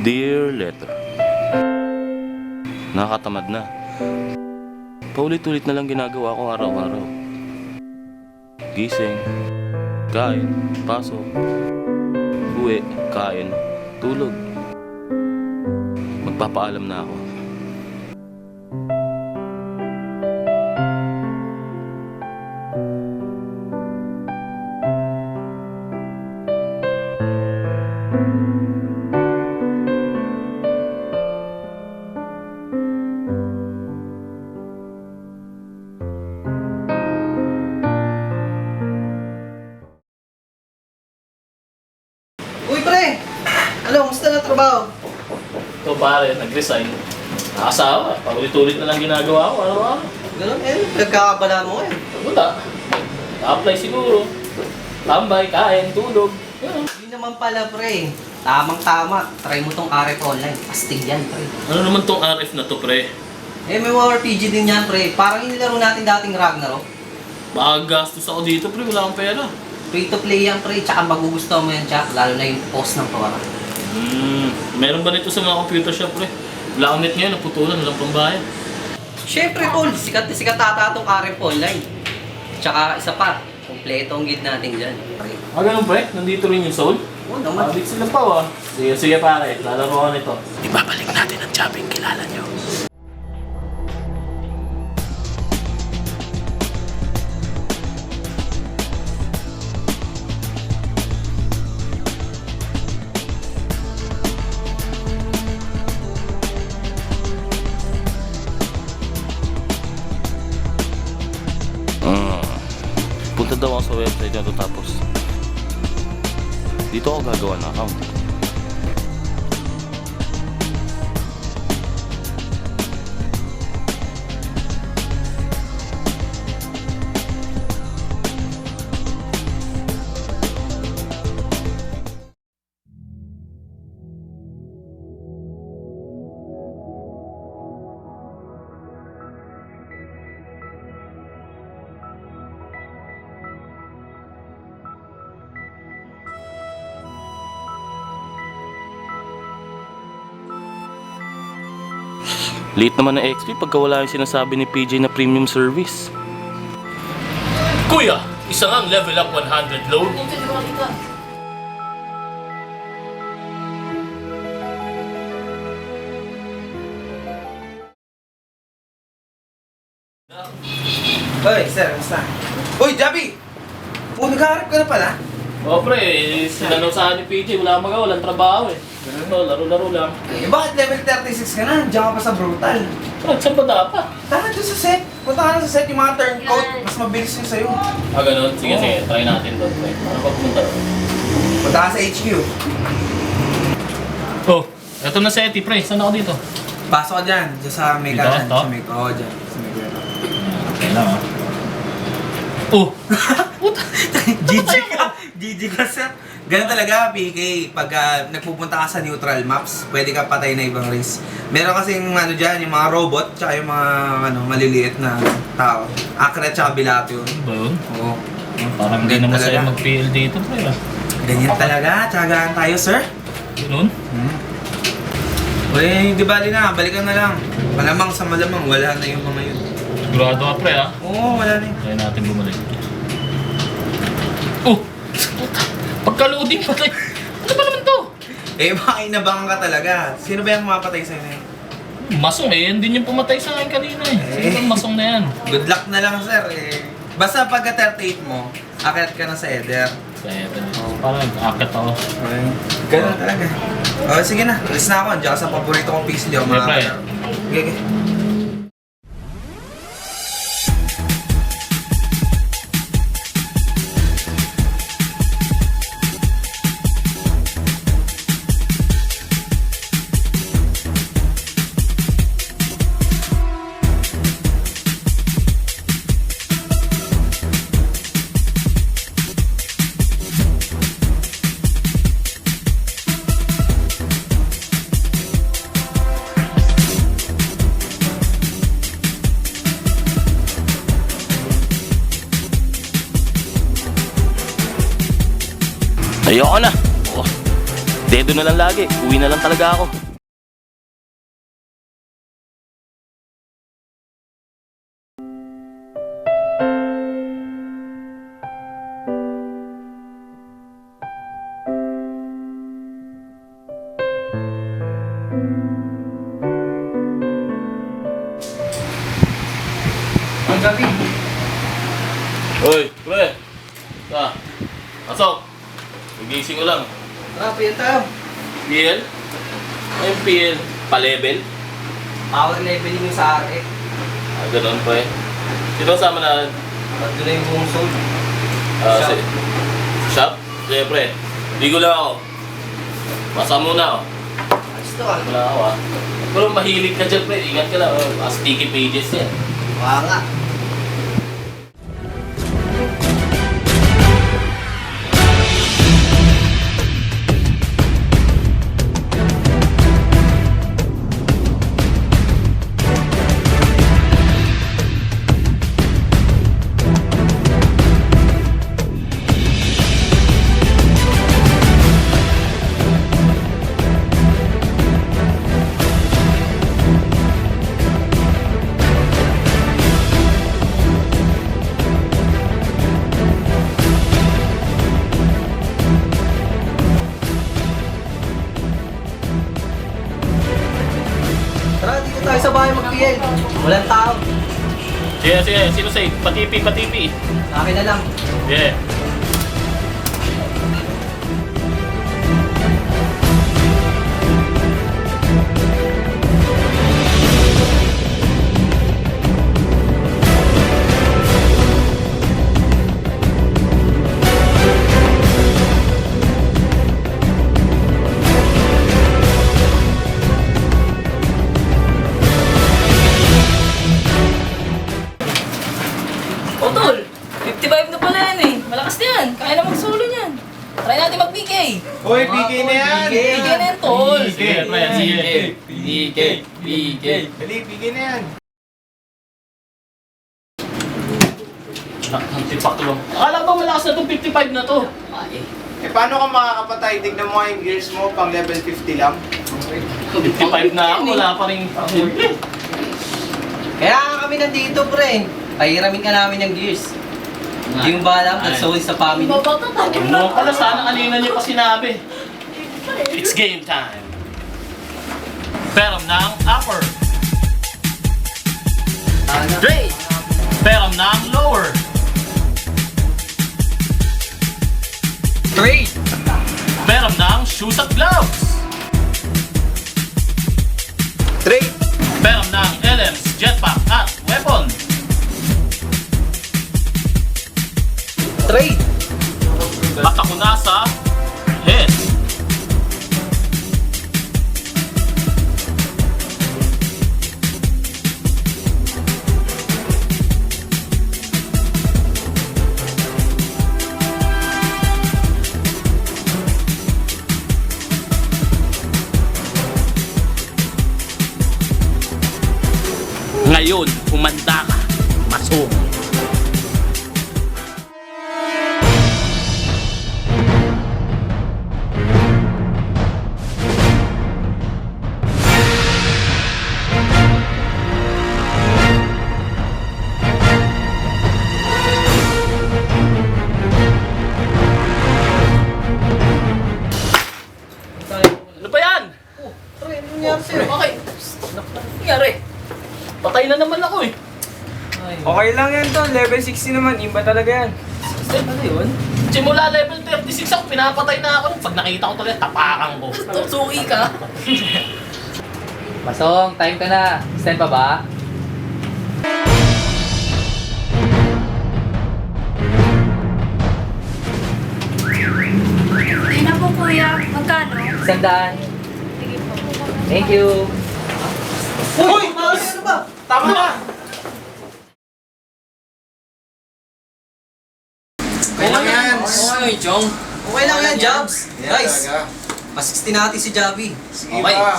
Dear letter. Nakakatamad na. Paulit-ulit na lang ginagawa ko araw-araw. Gising, kain, pasok, uwi, kain, tulog. Magpapaalam na ako. Uy, pre! Ano, kumusta na trabaho? Ito pare, nag-resign. Nakasawa, paulit-ulit na lang ginagawa ko araw-araw. Ganun, nagkakabala mo eh. Wala. Na-apply siguro. Tambay, kain, tulog. Yun. Hindi naman pala, pre. Tamang-tama. Try mo tong RF online. Astig yan, pre. Ano naman tong RF na to, pre? Eh, may mga RPG din yan, pre. Parang inilaro natin dating Ragnarok. Baka gastos ako dito, pre. Wala akong pera. Free to play yan, pre. Tsaka magugustuhan mo yan, tsaka. Lalo na yung post ng pawara. Meron ba nito sa mga computer shop, pre? Wala akong net ngayon, naputulan, walang pambayad. Siyempre, tol. Sikat na sikat ata itong RF online. Tsaka isa pa. Kompleto ang guide natin dyan, pre. Ganun, pre? Nandito rin yung soul? Oo naman. Dito sila pa, Sige, pare. Lalaro ko nito. Ibabalik natin ang chopping kilala nyo. Punta daw ako sa website na to, tapos dito ako gagawa ng account. Late naman ng XP pagka wala yung sinasabi ni PJ na premium service. Kuya, isa nga ang level up 100 load. Hoy, sir, kamusta? Uy, Javi! Oh, nag-aarap ka na pala? O pre, sinanaw sa akin ni PJ, wala magawa, walang trabaho eh. Ganun, laro-laro lang. Eh, bakit level 36 ka na? Diyan ka pa sa brutal. Saan ba dapat? Tara doon sa set. Punta ka na sa set, yung mga turncoat. Mas mabilis yung sa'yo. Ganun? Sige, try natin doon. Ano pa pumunta doon? Punta ka sa HQ. Oh, eto na si Eti, pre. Saan ako dito? Pasok ka dyan. Diyan sa may Dito? kanan. To? Sa may, oo, dyan. Sa may kanan. Okay lang ah. Oh! GG ka. GG ka, sir. Ganun talaga, PK. Pag nagpupunta ka sa neutral maps, pwede ka patay na ibang race. Meron kasing ano dyan, yung mga robot, tsaka yung mga maliliit na tao. Akret tsaka bilato yun. Ba yun? Oo. Parang hindi Ganun naman sa'yo talaga. mag-PL dito, pre ah. Ganyan talaga. Tsagaan tayo, sir. Ganun? Uy, di bali na. Balikan na lang. Malamang sa malamang, wala na yung mga yun. Sigurado ka, pre ah. Oo, wala na yun. Try natin bumalik. Oh! Pagka-loading patay. Ano ba naman to? Eh, baka inabangan ka talaga. Sino ba yung mapatay sa'yo na yun? Masong eh, yan din yung pumatay sa akin kanina eh. Sino bang masong na yan? Good luck na lang, sir. Basta pagka 38 mo, akit ka na sa Eder. Kaya parang akit ako. Okay. Ganun talaga. Oh, sige na. Alis na ako. Diyan ka sa paborito kong PC. Di ako Siyempre. makakita. Okay, okay. Ayoko na. Oh, Dedo na lang lagi. Uwi na lang talaga ako. Ang gabi. Hoy, pre! Pasok! Gigising ko lang. Tara, yan tayo. PL? Ano yung PL? Pa-level? Power leveling yung sa akin. Ganun pa eh. Sino kasama na? Doon na yung buong soul. Si Shop? Siyempre. Ligo lang ako. Masa muna ako. Alis to ah. Wala ako ah. Pero mahilig ka dyan pre. Ingat ka lang. Sticky pages yan. Baka nga. Tara, dito tayo sa bahay mag-PL. Walang tao. Sige, sige. Sino say? Patipi, patipi. Sa akin na lang. Yeah. O tol, 55 na pala yan eh. Malakas na yan. Kaya na mag-solo niyan. Try natin mag-PK. Hoy, PK na yan! PK na yan, tol. Sige, pre. Sige. Dali, PK na yan! Ang tipak to lang. Akala ko ba malakas na itong 55 na to? Eh, paano ka makakapatay? Tignan mo nga yung gears mo, pang level 50 lang. 55 na ako. Wala pa rin. Kaya nga kami nandito, pre. Pahiramin ka namin yung gears. Hindi mo ba alam? Nag-soul sa family. Babato tayo. Ano pala sana kanina niyo pa sinabi. It's game time. Peram ng upper. Straight. Peram ng lower. Straight! Peram ng shoes at gloves. Straight! Peram ng LMs, jetpack at weapon. Straight! At ako nasa head. Ngayon, humanda ka. Masong. Ano ba yan? Pre, ano nangyari sa'yo? Okay. Ano nangyari? Patay na naman ako eh. Okay lang yan to, level 60 naman, iba talaga yan. Ano yun? Simula level 36 ako, pinapatay na ako. Pag nakita ko talaga, tapakan ko. Suki ka. Masong, time ka na. Stand pa ba? Hindi na po kuya. Magkano? Sandaan. Sige po. Thank you. Uy! Ano ba? Tama na! Okay lang yan. Okay, Chong. Okay lang yan, Jobs. Guys, Talaga. mas-60 natin si Javi. Sige Okay. ba?